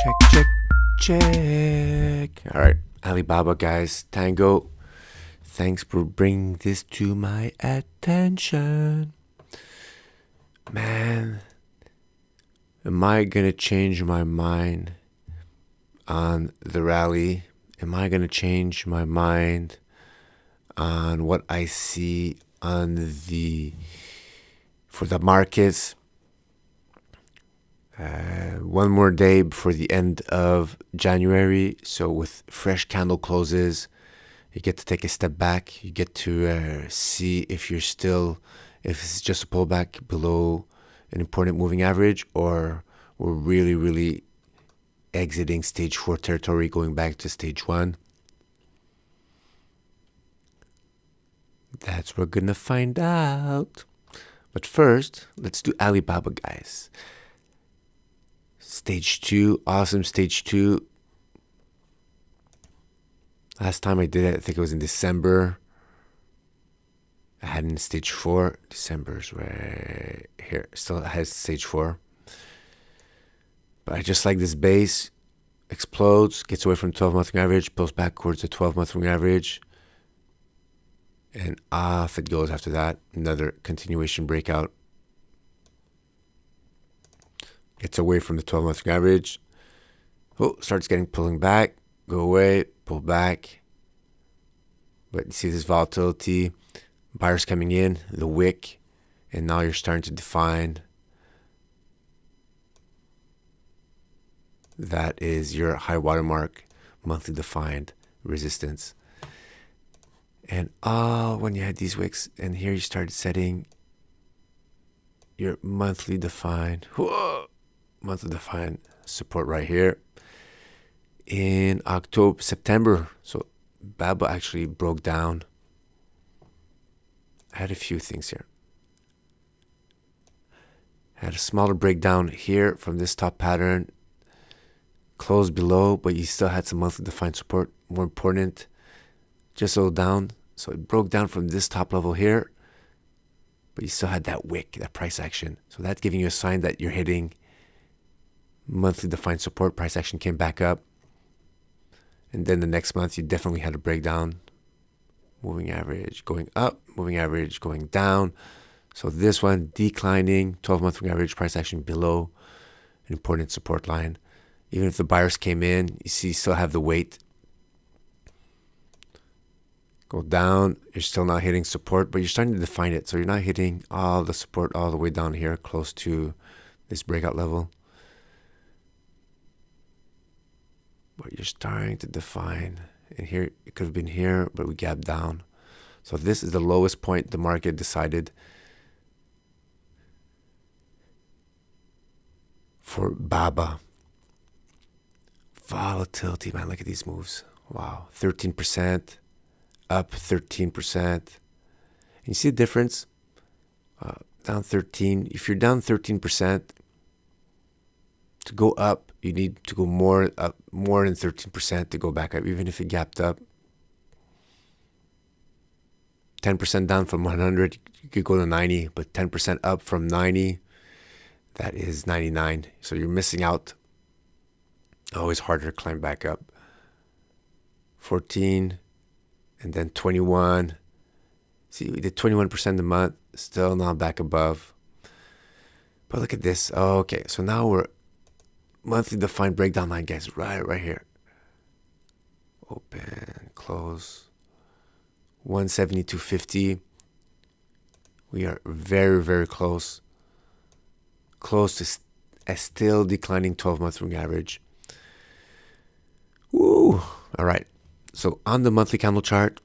Check, check, check. All right, Alibaba guys, Tango. Thanks for bringing this to my attention. Man, am I gonna change my mind on the rally? Am I gonna change my mind on what I see on for the markets? One more day before the end of January. So with fresh candle closes, you get to take a step back. You get to see if it's just a pullback below an important moving average, or we're really exiting stage 4 territory, going back to stage 1. That's what we're gonna find out. But first, let's do Alibaba, guys. Stage 2, awesome stage 2. Last time I did it, I think it was in December. I had in stage 4. December's right here. Still has stage 4. But I just like this base. Explodes, gets away from 12-month average, pulls backwards to 12-month average. And off it goes after that. Another continuation breakout. Gets away from the 12-month average. Oh, starts pulling back. Go away, pull back. But you see this volatility. Buyers coming in, the wick. And now you're starting to define. That is your high watermark, monthly defined resistance. And when you had these wicks, and here you started setting your monthly defined. Whoa! Monthly defined support right here in September. So Baba actually broke down. I had a few things here. I had a smaller breakdown here from this top pattern. Closed below, but you still had some monthly defined support. More important, just so down. So it broke down from this top level here, but you still had that wick, that price action. So that's giving you a sign that you're hitting monthly defined support. Price action came back up. And then the next month, you definitely had a breakdown. Moving average going up, moving average going down. So this one declining, 12-month average, price action below an important support line. Even if the buyers came in, you see, you still have the weight. Go down, you're still not hitting support, but you're starting to define it. So you're not hitting all the support all the way down here, close to this breakout level. But you're starting to define. And here, it could have been here, but we gapped down. So this is the lowest point the market decided for Baba. Volatility, man, look at these moves. Wow, 13%, up 13%. And you see the difference? Down 13. If you're down 13%, to go up, you need to go more than 13% to go back up, even if it gapped up. 10% down from 100, you could go to 90, but 10% up from 90, that is 99. So you're missing out. Always harder to climb back up. 14, and then 21. See, we did 21% a month, still not back above. But look at this. Oh, okay, so now we're monthly defined breakdown line, guys, right here. Open, close. 172.50. We are very close. Close to a still declining 12-month moving average. Woo! All right. So on the monthly candle chart,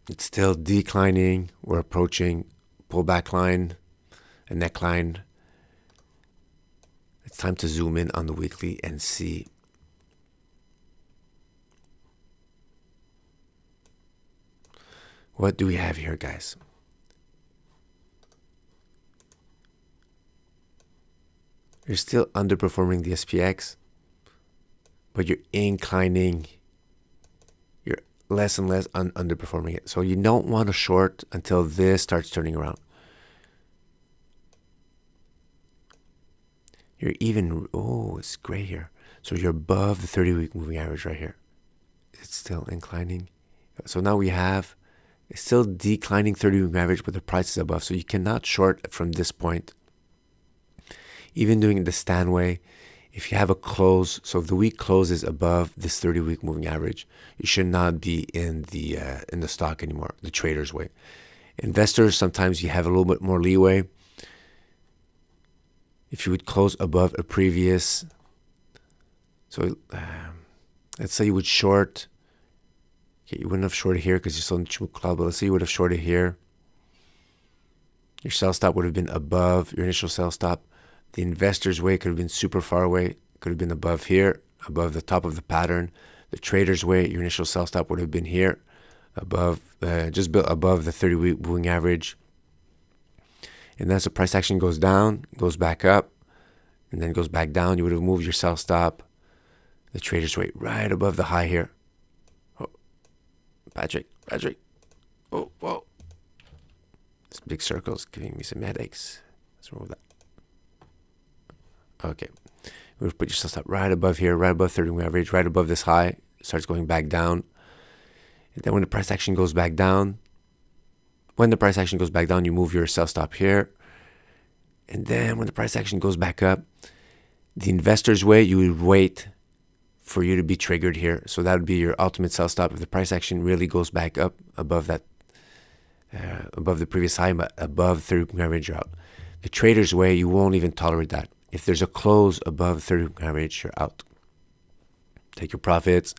it's still declining. We're approaching pullback line, a neckline. It's time to zoom in on the weekly and see. What do we have here, guys? You're still underperforming the SPX, but you're inclining. You're less and less underperforming it. So you don't want to short until this starts turning around. You're even, oh, it's gray here. So you're above the 30-week moving average right here. It's still inclining. So now we have, it's still declining 30-week average, but the price is above. So you cannot short from this point. Even doing the stand way, if you have a close, so if the week closes above this 30-week moving average, you should not be in the stock anymore, the trader's way. Investors, sometimes you have a little bit more leeway. If you would close above a previous, so let's say you would short, okay, you wouldn't have shorted here because you're still in the Chimook cloud, but let's say you would have shorted here. Your sell stop would have been above your initial sell stop. The investor's way could have been super far away, could have been above here, above the top of the pattern. The trader's way, your initial sell stop would have been here, above, just above the 30-week moving average. And as the price action goes down, goes back up, and then goes back down, you would have moved your sell stop, the trader's way, right above the high here. Oh, Patrick. Oh, whoa. This big circle is giving me some headaches. What's wrong with that? Okay. You would put your sell stop right above here, right above 30-week average, right above this high. It starts going back down. And then when the price action goes back down, you move your sell stop here. And then when the price action goes back up, the investor's way, you would wait for you to be triggered here. So that would be your ultimate sell stop. If the price action really goes back up above that, above the previous high, but above 30-week average, you're out. The trader's way, you won't even tolerate that. If there's a close above 30-week average, you're out. Take your profits,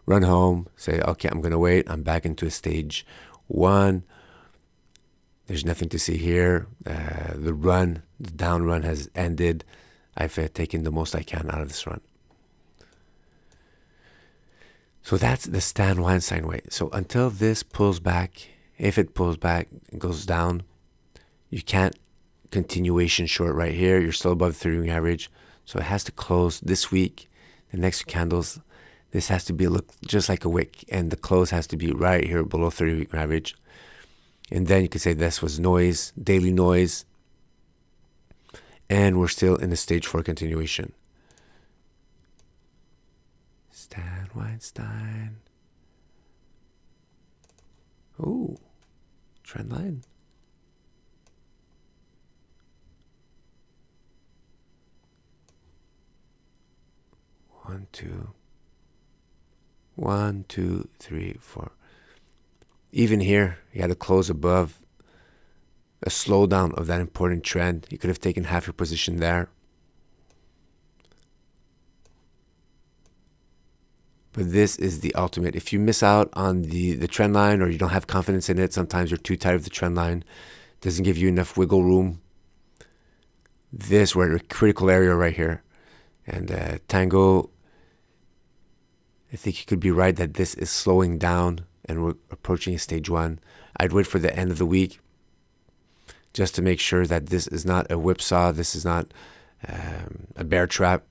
run home, say, okay, I'm going to wait. I'm back into a stage 1. There's nothing to see here. The down run has ended. I've taken the most I can out of this run. So that's the Stan Weinstein way. So until this pulls back, if it pulls back and goes down, you can't continuation short right here. You're still above the 30-week average. So it has to close this week. The next candles, this has to look just like a wick. And the close has to be right here below 30-week average. And then you could say this was noise, daily noise. And we're still in the stage 4 continuation. Stan Weinstein. Ooh, trend line. One, two, three, four. Even here, you had to close above a slowdown of that important trend. You could have taken half your position there. But this is the ultimate. If you miss out on the trend line, or you don't have confidence in it, sometimes you're too tight of the trend line, doesn't give you enough wiggle room. This, we're at a critical area right here. And Tango, I think you could be right that this is slowing down and we're approaching a stage 1. I'd wait for the end of the week just to make sure that this is not a whipsaw. This is not a bear trap.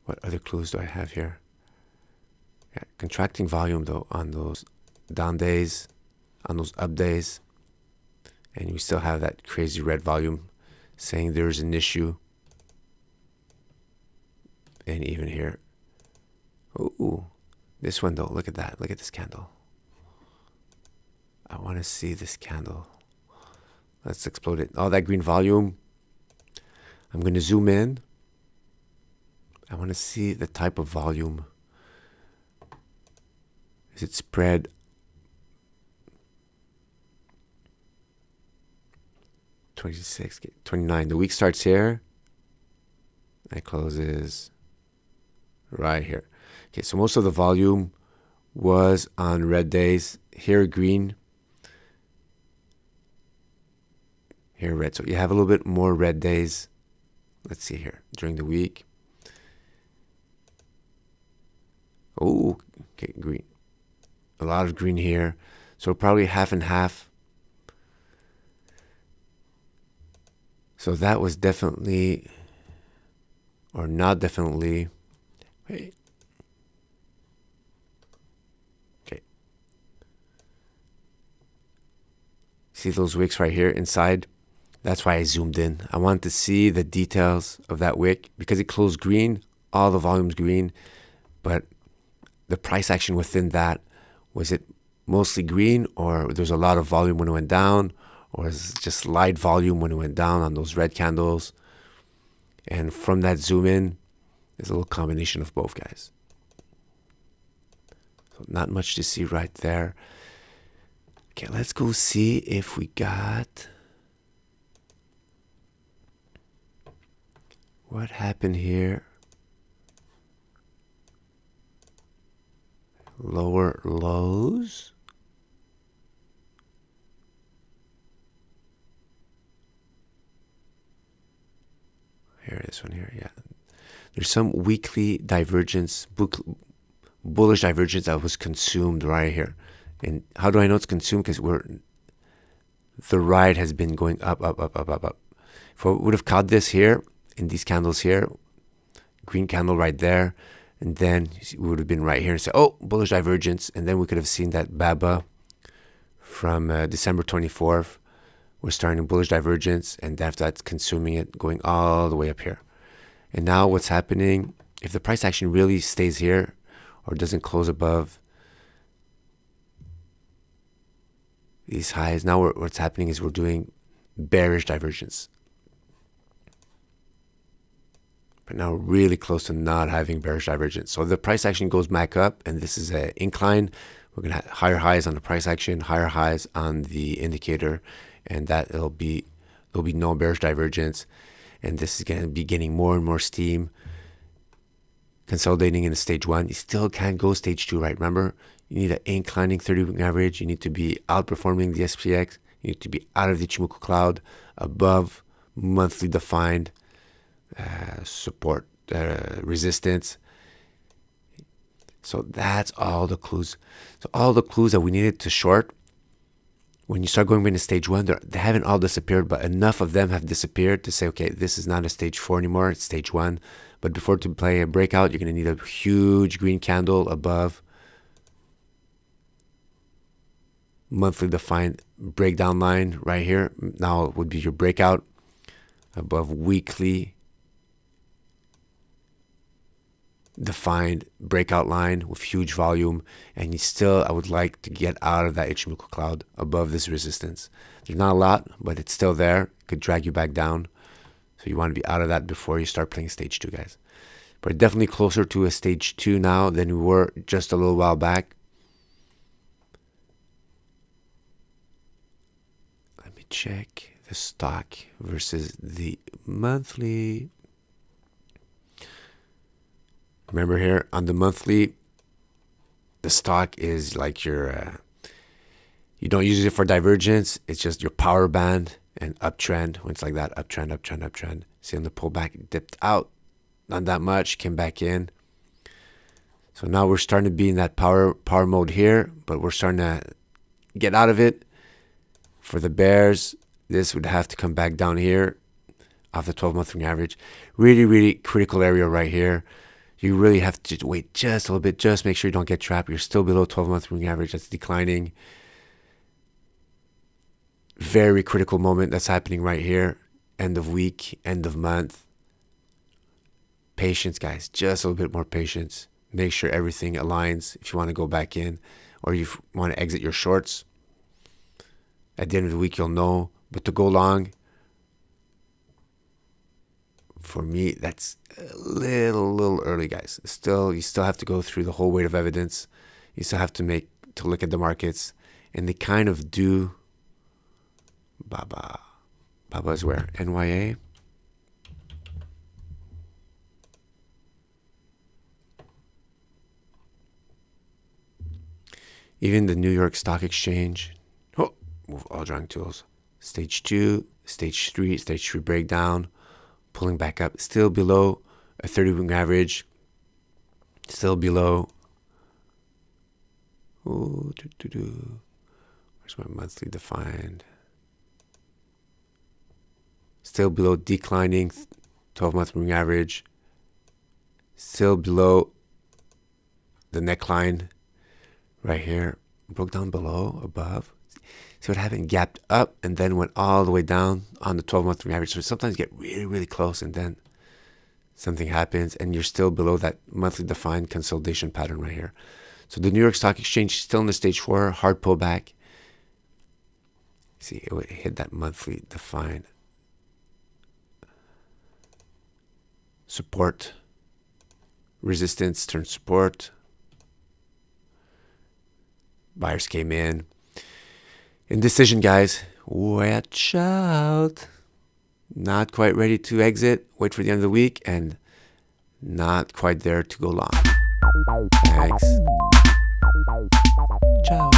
What other clues do I have here? Yeah, contracting volume though on those down days, on those up days. And you still have that crazy red volume saying there's an issue. And even here. Ooh, this one though, look at that. Look at this candle. I want to see this candle. Let's explode it. All that green volume. I'm going to zoom in. I want to see the type of volume. Is it spread? $26, $29. The week starts here. It closes right here. Okay, so most of the volume was on red days. Here green. Here red. So you have a little bit more red days. Let's see here. During the week. Oh, okay, green. A lot of green here. So probably half and half. So that was definitely, or not definitely. Wait. Okay. See those wicks right here inside? That's why I zoomed in. I wanted to see the details of that wick because it closed green, all the volume's green, but the price action within that, was it mostly green, or there's a lot of volume when it went down, or is it just light volume when it went down on those red candles? And from that zoom in, there's a little combination of both, guys. So not much to see right there. Okay, let's go see if we got... what happened here? Lower lows. Here, this one here, yeah. There's some weekly divergence, bullish divergence that was consumed right here. And how do I know it's consumed? Because the ride has been going up, up, up, up, up, up. If I would have caught this here, in these candles here, green candle right there, and then we would have been right here and say, oh, bullish divergence. And then we could have seen that BABA from December 24th. We're starting bullish divergence, and after that's consuming it, going all the way up here. And now what's happening, if the price action really stays here or doesn't close above these highs, now what's happening is we're doing bearish divergence. But now we're really close to not having bearish divergence. So if the price action goes back up, and this is an incline, we're going to have higher highs on the price action, higher highs on the indicator, and that there'll be no bearish divergence. And this is going to be getting more and more steam, consolidating in the stage one. You still can't go stage two, right? Remember, you need an inclining 30-week average. You need to be outperforming the SPX. You need to be out of the Ichimoku cloud, above monthly defined support, resistance. So that's all the clues. So all the clues that we needed to short, when you start going into stage one, they haven't all disappeared, but enough of them have disappeared to say, okay, this is not a stage 4 anymore, it's stage 1. But before to play a breakout, you're going to need a huge green candle above monthly defined breakdown line right here. Now it would be your breakout above weekly defined breakout line with huge volume, and I would like to get out of that Ichimoku cloud above this resistance. There's not a lot, but it's still there. It could drag you back down, so you want to be out of that before you start playing stage 2, guys. But definitely closer to a stage 2 now than we were just a little while back. Let me check the stock versus the monthly. Remember here on the monthly, the stock is like your, you don't use it for divergence. It's just your power band and uptrend. When it's like that, uptrend, uptrend, uptrend. See on the pullback, it dipped out, not that much, came back in. So now we're starting to be in that power mode here, but we're starting to get out of it. For the bears, this would have to come back down here off the 12-month moving average. Really, really critical area right here. You really have to wait just a little bit. Just make sure you don't get trapped. You're still below 12-month moving average. That's declining. Very critical moment that's happening right here. End of week, end of month. Patience, guys. Just a little bit more patience. Make sure everything aligns if you want to go back in or you want to exit your shorts. At the end of the week, you'll know. But to go long, for me, that's a little early, guys. You still have to go through the whole weight of evidence. You still have to look at the markets, and they kind of do. Baba is where? NYA. Even the New York Stock Exchange. Oh, move all drawing tools. Stage 2, stage 3 breakdown. Pulling back up, still below a 30-week average, still below. Where's my monthly defined? Still below declining 12-month moving average, still below the neckline right here. Broke down below, above. So it happened, gapped up and then went all the way down on the 12-month moving average. So sometimes you get really, really close and then something happens and you're still below that monthly defined consolidation pattern right here. So the New York Stock Exchange still in the stage 4, hard pullback. See, it would hit that monthly defined support, resistance turned support. Buyers came in. Indecision, guys. Watch out. Not quite ready to exit. Wait for the end of the week and not quite there to go long. Thanks. Ciao.